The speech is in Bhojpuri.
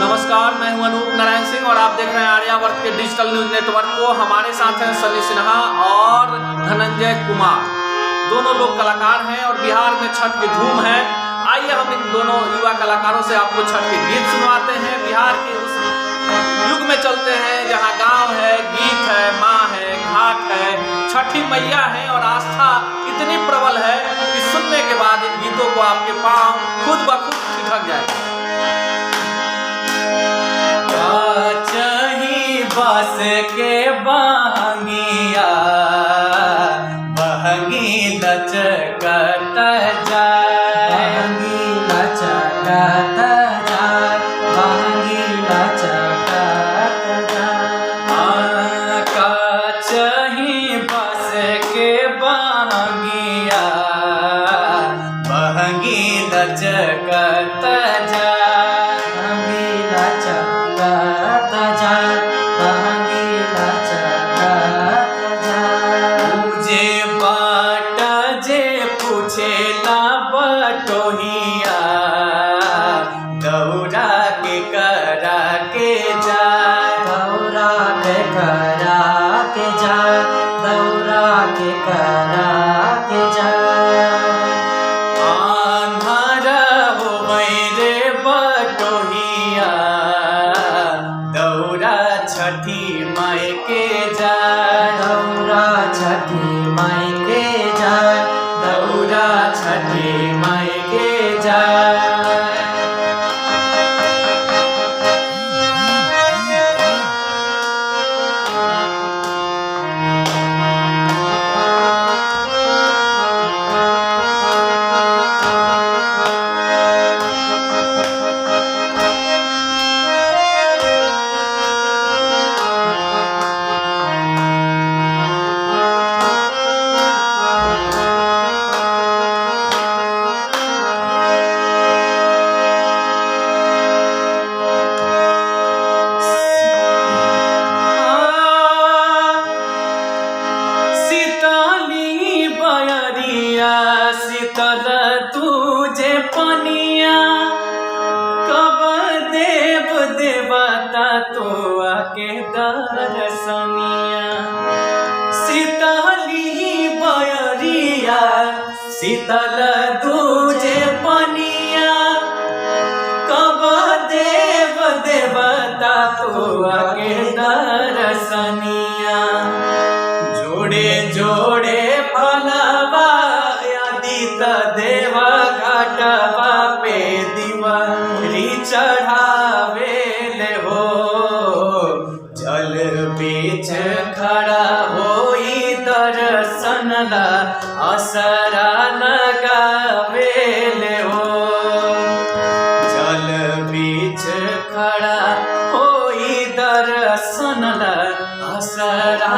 नमस्कार, मैं हूं अनूप नारायण सिंह और आप देख रहे हैं आर्यावर्त के डिजिटल न्यूज नेटवर्क को। हमारे साथ हैं सनी सिन्हा और धनंजय कुमार। दोनों लोग कलाकार हैं और बिहार में छठ की धूम है। आइए हम इन दोनों युवा कलाकारों से आपको छठ के गीत सुनवाते हैं। बिहार के उस युग में चलते हैं जहाँ गाँव है, गीत है, माँ है, घाट है, छठी मैया है और आस्था इतनी प्रबल है कि सुनने के बाद इन गीतों को आपके पाँव खुद ब खुद ठिठक जाए। बस के बहंगिया बहंगी लचकत जाए, बहंगी लचकत जाए, बहंगी लचकत जाए। कचही बस के बहंगिया बहंगी लचकत जाए, बहंगी लचकत जाए, बहंगी लचकत जाए। पूजे बाट जे पूछेला बटोहिया दौड़ा के करा के जाए, दौड़ा के करा के जाए, दौड़ा के करा के जाए। आंधार होवै रे बटोहिया दौड़ा छठी माई के जाए, दौड़ा छठी माई के जाए, दौड़ा छठी माई के जाए। शीतल तुझे पनिया कब देव देवता तो आके दर्शनिया। शीतली बयरिया शीतल तुझे पनिया कब देव देवता तो आके दर्शनिया। जोड़े जोड़े फलवा देव घाटवा पे दिवाली चढ़ावेले हो। जल बीच खड़ा होई दर्शन ला असरा लगावेले हो। जल बीच खड़ा होई दर्शन ला असरा